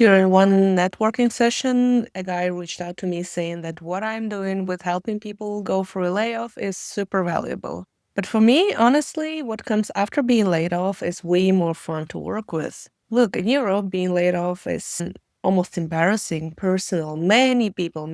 During one networking session, a guy reached out to me saying that what I'm doing with helping people go through a layoff is super valuable. But for me, honestly, what comes after being laid off is way more fun to work with. Look, in Europe, being laid off is almost embarrassing, personal. Many people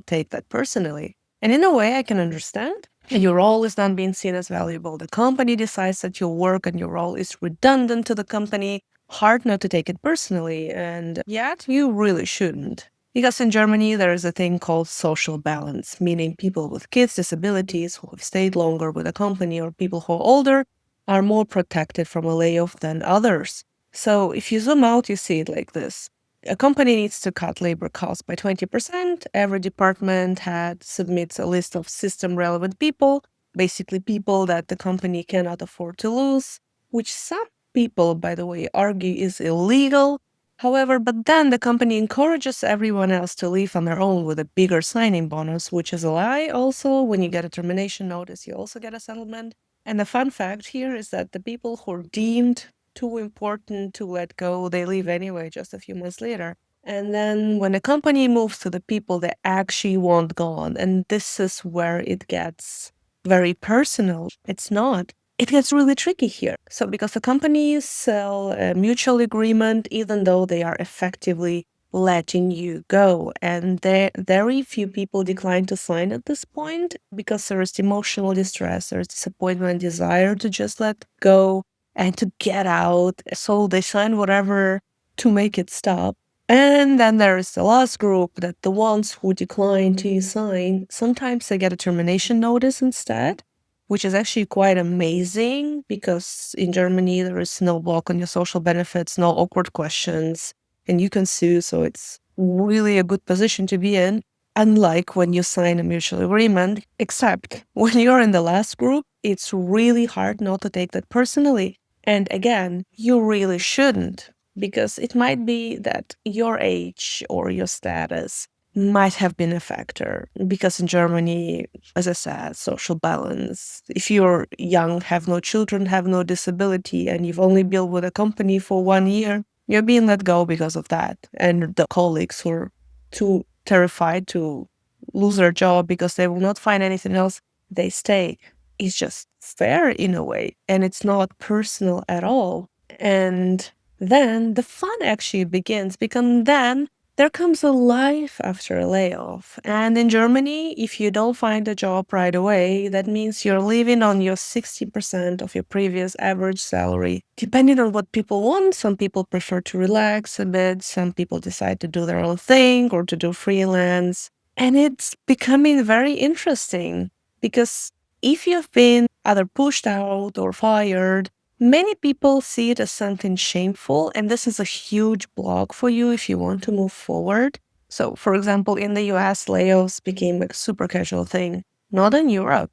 take that personally. And in a way, I can understand. Your role is not being seen as valuable. The company decides that your work and your role is redundant to the company. Hard not to take it personally, and yet you really shouldn't. Because in Germany, there is a thing called social balance, meaning people with kids, disabilities who have stayed longer with a company, or people who are older are more protected from a layoff than others. So if you zoom out, you see it like this. A company needs to cut labor costs by 20%. Every department head submits a list of system relevant people, basically people that the company cannot afford to lose, which some people, by the way, argue is illegal. However, but then the company encourages everyone else to leave on their own with a bigger signing bonus, which is a lie. Also, when you get a termination notice, you also get a settlement. And the fun fact here is that the people who are deemed too important to let go, they leave anyway just a few months later. And then when a company moves to the people they actually want gone, and this is where it gets very personal. It's not. It gets really tricky here. So because the companies sell a mutual agreement, even though they are effectively letting you go. And very few people decline to sign at this point because there is emotional distress, there's disappointment, desire to just let go and to get out. So they sign whatever to make it stop. And then there is the last group that the ones who decline to sign, sometimes they get a termination notice instead, which is actually quite amazing because in Germany there is no block on your social benefits, no awkward questions, and you can sue. So it's really a good position to be in, unlike when you sign a mutual agreement. Except when you're in the last group, it's really hard not to take that personally. And again, you really shouldn't, because it might be that your age or your status might have been a factor. Because in Germany, as I said, social balance. If you're young, have no children, have no disability, and you've only been with a company for 1 year, you're being let go because of that. And the colleagues who are too terrified to lose their job because they will not find anything else, they stay. It's just fair in a way, and it's not personal at all. And then the fun actually begins, because then there comes a life after a layoff. And in Germany, if you don't find a job right away, that means you're living on your 60% of your previous average salary. Depending on what people want, some people prefer to relax a bit, some people decide to do their own thing or to do freelance. And it's becoming very interesting because if you've been either pushed out or fired, many people see it as something shameful, and this is a huge block for you if you want to move forward. So, for example, in the US, layoffs became a super casual thing, not in Europe.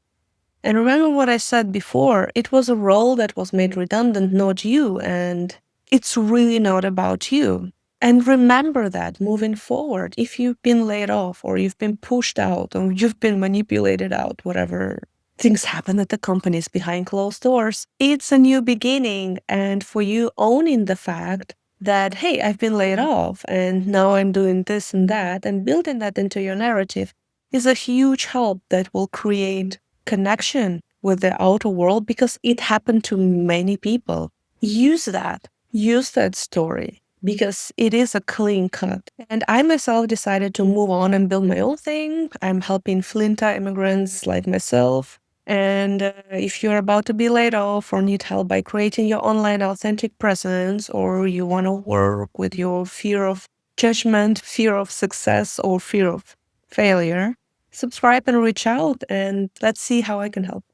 And remember what I said before, it was a role that was made redundant, not you, and it's really not about you. And remember that moving forward, if you've been laid off or you've been pushed out or you've been manipulated out, whatever things happen at the companies behind closed doors, it's a new beginning. And for you owning the fact that, hey, I've been laid off and now I'm doing this and that, and building that into your narrative is a huge help that will create connection with the outer world because it happened to many people. Use that story because it is a clean cut. And I myself decided to move on and build my own thing. I'm helping Flinta immigrants like myself. And if you're about to be laid off or need help by creating your online authentic presence, or you want to work with your fear of judgment, fear of success, or fear of failure, subscribe and reach out, and let's see how I can help.